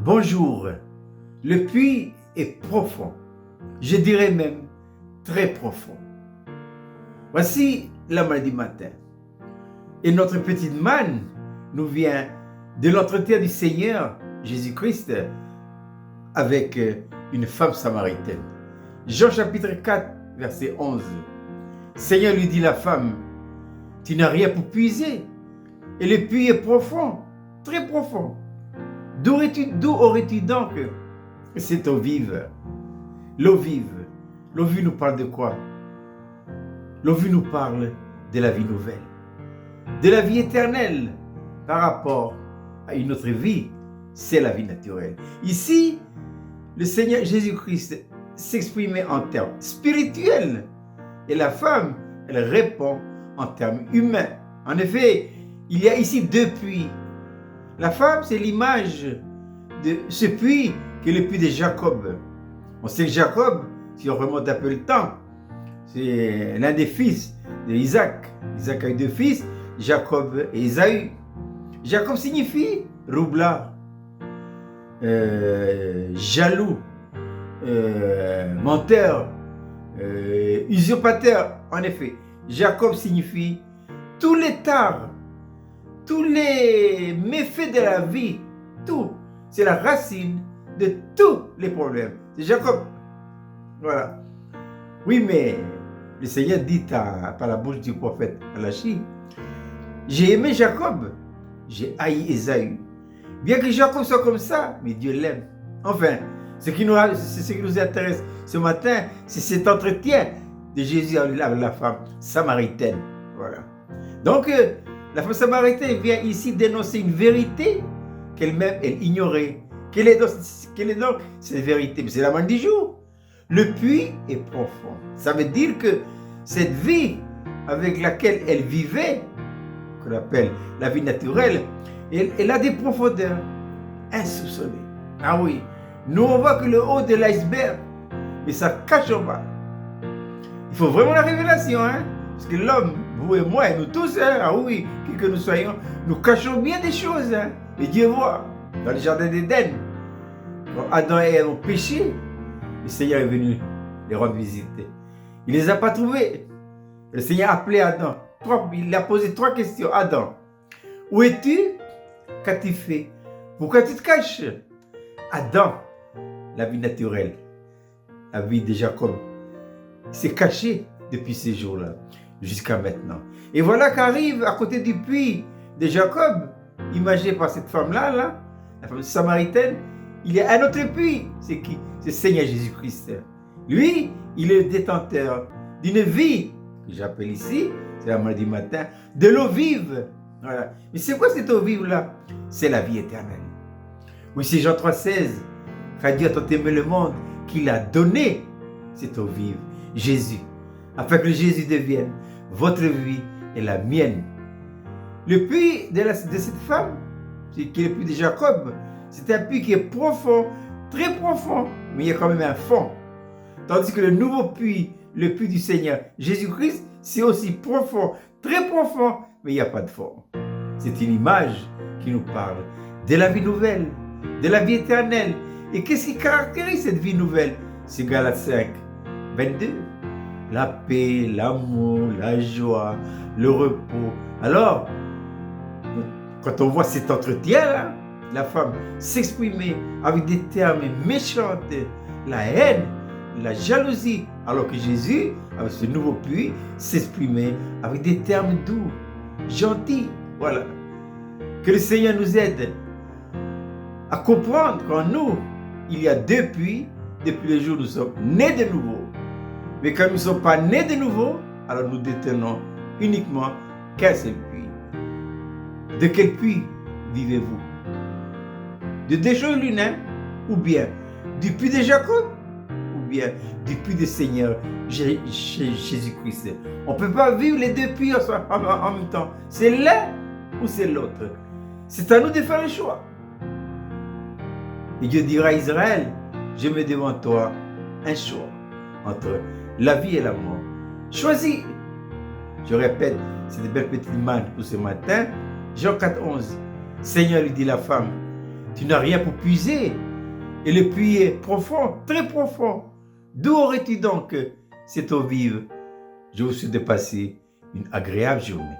Bonjour, le puits est profond, je dirais même très profond. Voici la maladie matin. Et notre petite manne nous vient de l'entretien du Seigneur Jésus-Christ avec une femme samaritaine. Jean chapitre 4, verset 11. Seigneur lui dit la femme, tu n'as rien pour puiser, et le puits est profond, très profond. D'où aurais-tu donc cette eau vive? L'eau vive. L'eau vive nous parle de quoi? L'eau vive nous parle de la vie nouvelle, de la vie éternelle par rapport à une autre vie, c'est la vie naturelle. Ici, le Seigneur Jésus-Christ s'exprimait en termes spirituels et la femme, elle répond en termes humains. En effet, il y a ici deux puits. La femme, c'est l'image de ce puits qui est le puits de Jacob. On sait que Jacob, si on remonte un peu le temps, c'est l'un des fils d'Isaac. Isaac a eu deux fils, Jacob et Ésaü. Jacob signifie roublard, jaloux, menteur, usurpateur. En effet, Jacob signifie tous les tares, tous les méfaits de la vie, tout. C'est la racine de tous les problèmes. C'est Jacob. Voilà. Oui, mais le Seigneur dit par la bouche du prophète Malachi, j'ai aimé Jacob, j'ai haï Ésaü. Bien que Jacob soit comme ça, mais Dieu l'aime. Enfin, ce qui nous intéresse ce matin, c'est cet entretien de Jésus avec la femme samaritaine. Voilà. Donc, la femme samaritaine vient ici dénoncer une vérité qu'elle-même, elle ignorait. Quelle est donc cette vérité? C'est la manne du jour. Le puits est profond. Ça veut dire que cette vie avec laquelle elle vivait, qu'on appelle la vie naturelle, elle a des profondeurs insoupçonnées. Ah oui, nous on voit que le haut de l'iceberg, mais ça cache en bas. Il faut vraiment la révélation, hein? Parce que l'homme, vous et moi, et nous tous, hein, ah oui, qui que nous soyons, nous cachons bien des choses. Hein? Et Dieu voit, dans le jardin d'Éden, quand Adam et Ève ont péché, le Seigneur est venu les rendre visite. Il ne les a pas trouvés. Le Seigneur a appelé Adam. Il a posé trois questions. Adam, où es-tu? Qu'as-tu fait? Pourquoi tu te caches? Adam, la vie naturelle, la vie de Jacob, s'est caché depuis ces jours-là, jusqu'à maintenant. Et voilà qu'arrive à côté du puits de Jacob, imaginé par cette femme-là, la femme samaritaine, il y a un autre puits. C'est qui? C'est Seigneur Jésus-Christ. Lui, il est le détenteur d'une vie, que j'appelle ici, c'est la maladie matin, de l'eau vive. Voilà. Mais c'est quoi cette eau vive-là? C'est la vie éternelle. Oui, c'est Jean 3,16. Car Dieu a tant aimé le monde qu'il a donné cette eau vive, Jésus, afin que Jésus devienne votre vie et la mienne. Le puits de cette femme, qui est le puits de Jacob, c'est un puits qui est profond, très profond, mais il y a quand même un fond. Tandis que le nouveau puits, le puits du Seigneur Jésus-Christ, c'est aussi profond, très profond, mais il n'y a pas de fond. C'est une image qui nous parle de la vie nouvelle, de la vie éternelle. Et qu'est-ce qui caractérise cette vie nouvelle? C'est Galates 5, 22. La paix, l'amour, la joie, le repos. Alors, quand on voit cet entretien-là, la femme s'exprimer avec des termes méchants, la haine, la jalousie, alors que Jésus, avec ce nouveau puits, s'exprimait avec des termes doux, gentils. Voilà. Que le Seigneur nous aide à comprendre qu'en nous, il y a deux puits depuis le jour où nous sommes nés de nouveau. Mais quand nous ne sommes pas nés de nouveau, alors nous détenons uniquement qu'un seul puits. De quel puits vivez-vous? De deux choses l'une, ou bien du puits de Jacob, ou bien du puits du Seigneur Jésus-Christ. On ne peut pas vivre les deux puits en même temps. C'est l'un ou c'est l'autre. C'est à nous de faire le choix. Et Dieu dira à Israël, je mets devant toi un choix entre la vie et la mort. Choisis. Je répète, c'est des belles petites mannes pour ce matin. Jean 4,11. Seigneur, lui dit la femme, Tu n'as rien pour puiser. Et le puits est profond, très profond. D'où aurais-tu donc cette eau vive? Je vous souhaite de passer une agréable journée.